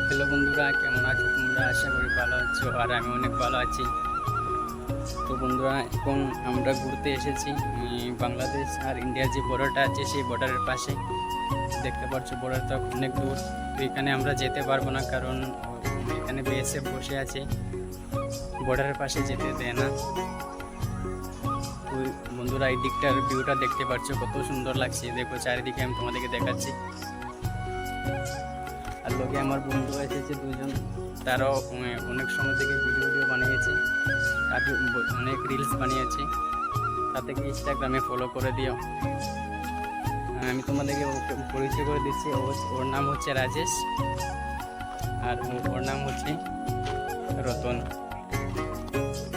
Hello বন্ধুরা, কেমন আছো তোমরা? আশা করি ভালো আছো, আর আমি অনেক ভালো আছি। তো বন্ধুরা, এখন আমরা ঘুরতে এসেছি বাংলাদেশ আর ইন্ডিয়ার যে বর্ডারটা আছে সেই বর্ডারের পাশে। দেখতে পাচ্ছ বর্ডারটা অনেক দূর। তো এখানে আমরা যেতে পারবো না, কারণ এখানে বিএসএফ বসে আছে, বর্ডারের পাশে যেতে দেয় না। তো বন্ধুরা, এই দিকটার ভিউটা দেখতে পাচ্ছ কত সুন্দর লাগছে। দেখো চারিদিকে, আমি তোমাদেরকে দেখাচ্ছি। আর লোকে আমার বন্ধু এসেছে দুজন, তারাও অনেক সময় থেকে ভিডিও বানিয়েছে, অনেক রিলস বানিয়েছে। তাদেরকে ইনস্টাগ্রামে ফলো করে দিও। আমি তোমাদেরকে পরিচয় করে দিচ্ছি। ওর নাম হচ্ছে রাজেশ, আর ওর নাম হচ্ছে রতন।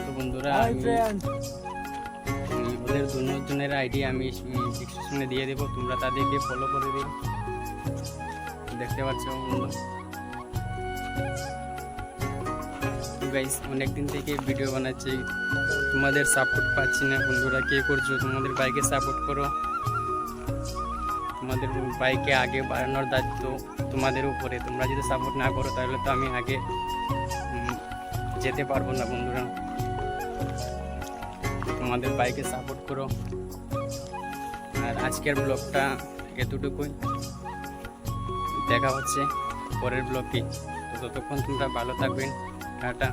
তো বন্ধুরা, ওদের দুজনের আইডি আমি ডিসক্রিপশনে দিয়ে দেবো, তোমরা তাদেরকে ফলো করে দিও। দেখতে পাচ্ছ বন্ধু, গাইস অনেকদিন থেকে ভিডিও বানাচ্ছি, তোমাদের সাপোর্ট পাচ্ছি না। বন্ধুরা, কে করছো? তোমাদের বাইকে সাপোর্ট করো। তোমাদের বাইকে আগে বাড়ানোর দায়িত্ব তোমাদের উপরে। তোমরা যদি সাপোর্ট না করো তাহলে তো আমি আগে যেতে পারবো না। বন্ধুরা, তোমাদের বাইকে সাপোর্ট করো। আর আজকের ব্লগটা এতটুকুই, দেখা হচ্ছে পরের ব্লগে। তো ততক্ষণ তোমরা ভালো থাকবেন। টাটা।